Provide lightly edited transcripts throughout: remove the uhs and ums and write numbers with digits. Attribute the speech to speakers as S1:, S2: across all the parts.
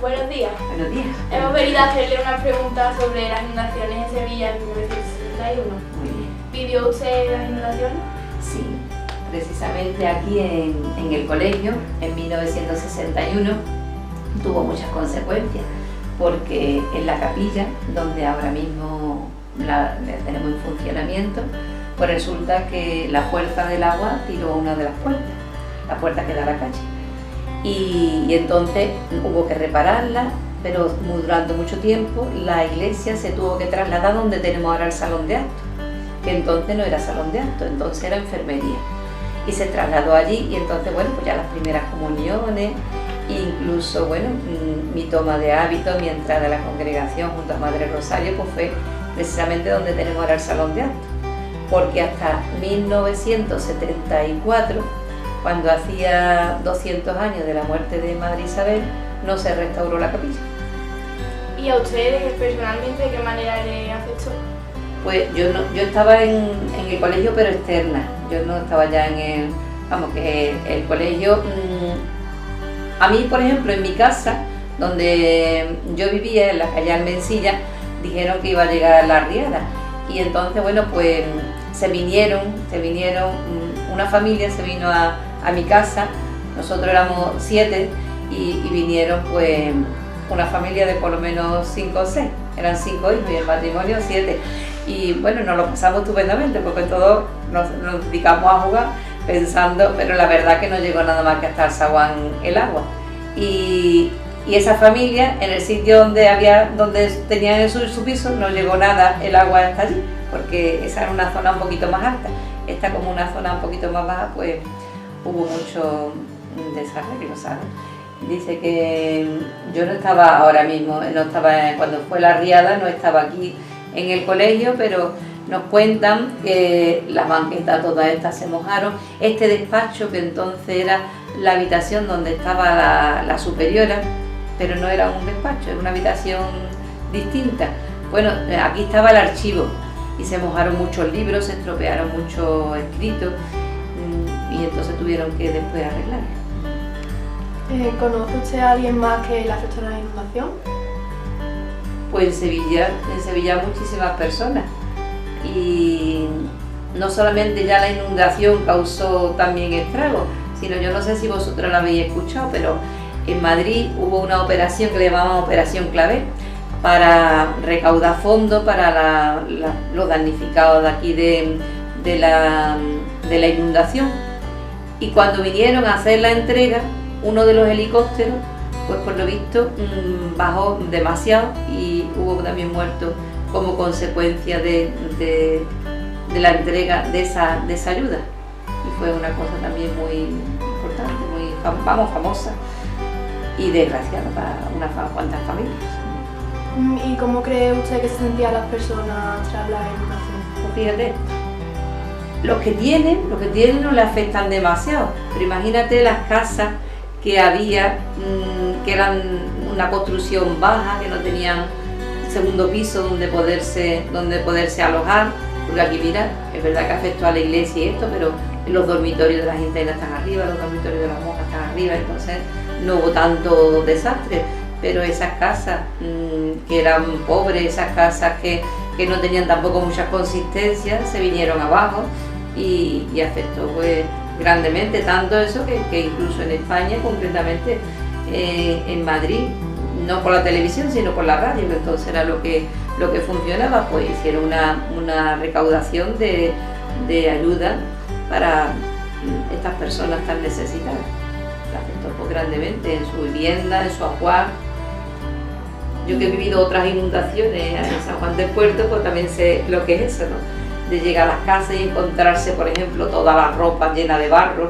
S1: Buenos días.
S2: Buenos días.
S1: Hemos venido a hacerle una pregunta sobre las inundaciones en Sevilla en 1961.
S2: Muy bien.
S1: ¿Vivió usted las inundaciones?
S2: Sí, precisamente aquí en el colegio, en 1961, tuvo muchas consecuencias, porque en la capilla, donde ahora mismo la tenemos en funcionamiento, pues resulta que la fuerza del agua tiró una de las puertas, la puerta que da a la calle. Y entonces hubo que repararla, pero durante mucho tiempo la iglesia se tuvo que trasladar donde tenemos ahora el salón de actos, que entonces no era salón de actos, entonces era enfermería. Y se trasladó allí y entonces, bueno, pues ya las primeras comuniones, incluso, bueno, mi toma de hábito, mi entrada a la congregación junto a Madre Rosario, pues fue precisamente donde tenemos ahora el salón de actos. Porque hasta 1974, cuando hacía 200 años de la muerte de Madre Isabel, no se restauró la capilla.
S1: ¿Y a ustedes personalmente de qué manera le afectó?
S2: Pues yo estaba en el colegio, pero externa. Yo no estaba ya en el... Vamos, que el colegio... A mí, por ejemplo, en mi casa, donde yo vivía, en la calle Almensilla, dijeron que iba a llegar la riada. Y entonces, bueno, pues se vinieron, una familia se vino a mi casa, nosotros éramos 7 y vinieron pues una familia de por lo menos 5 o 6, eran 5 hijos y el matrimonio 7. Y bueno, nos lo pasamos estupendamente porque todos nos dedicamos a jugar pensando, pero la verdad que no llegó nada más que hasta el zaguán el agua. Y esa familia, en el sitio donde tenían su piso, no llegó nada el agua hasta allí, porque esa era una zona un poquito más alta. Esta, como una zona un poquito más baja, pues hubo mucho desarreglo, ¿sabes? Dice que yo no estaba ahora mismo, cuando fue la riada, no estaba aquí en el colegio, pero nos cuentan que las banquetas todas estas se mojaron. Este despacho, que entonces era la habitación donde estaba la superiora, pero no era un despacho, era una habitación distinta. Bueno, aquí estaba el archivo y se mojaron muchos libros, se estropearon muchos escritos y entonces tuvieron que después arreglar.
S1: ¿Conoce usted a alguien más que le afectó la inundación?
S2: Pues en Sevilla muchísimas personas, y no solamente ya la inundación causó también estragos, sino yo no sé si vosotros la habéis escuchado, pero en Madrid hubo una operación que le llamaban Operación Clavel para recaudar fondos para los damnificados de aquí de la inundación. Y cuando vinieron a hacer la entrega, uno de los helicópteros, pues por lo visto bajó demasiado y hubo también muertos como consecuencia de la entrega de esa ayuda. Y fue una cosa también muy importante, muy famosa y desgraciada para unas cuantas familias.
S1: ¿Y cómo cree usted que se sentían las personas tras la inundación?
S2: Pues fíjate, los que tienen no le afectan demasiado, pero imagínate las casas que había, que eran una construcción baja, que no tenían segundo piso donde poderse alojar, porque aquí mira, es verdad que afectó a la iglesia y esto, pero los dormitorios de las internas están arriba, los dormitorios de las monjas están arriba, entonces no hubo tanto desastre, pero esas casas que eran pobres, esas casas que no tenían tampoco mucha consistencia, se vinieron abajo y afectó pues grandemente, tanto eso que incluso en España, concretamente en Madrid, no por la televisión sino por la radio, que entonces era lo que funcionaba, pues hicieron una recaudación de ayuda para estas personas tan necesitadas. La afectó pues grandemente en su vivienda, en su ajuar. Yo que he vivido otras inundaciones en San Juan del Puerto, pues también sé lo que es eso, ¿no? De llegar a las casas y encontrarse, por ejemplo, toda la ropa llena de barro.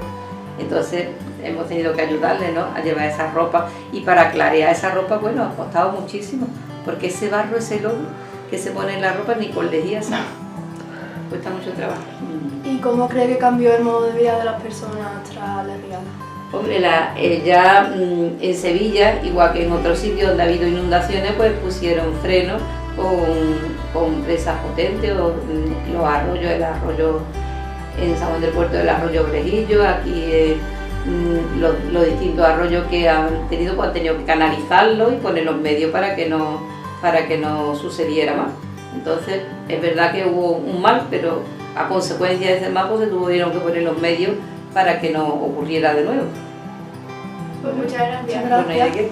S2: Entonces hemos tenido que ayudarle, ¿no?, a llevar esa ropa, y para clarear esa ropa, bueno, ha costado muchísimo, porque ese barro, ese lodo que se pone en la ropa ni con lejía sale, cuesta mucho trabajo.
S1: ¿Y cómo cree que cambió el modo de vida de las personas tras la riada?
S2: Hombre, ya en Sevilla, igual que en otros sitios donde ha habido inundaciones, pues pusieron frenos con presas potentes, o los arroyos, el arroyo en San Juan del Puerto, el arroyo Brejillo, aquí los distintos arroyos que han tenido, pues han tenido que canalizarlos y poner los medios para que no sucediera más. Entonces es verdad que hubo un mal, pero a consecuencia de ese mal pues se tuvieron que poner los medios para que no ocurriera de nuevo.
S1: Pues muchas gracias.
S2: Bueno, ¿y de qué?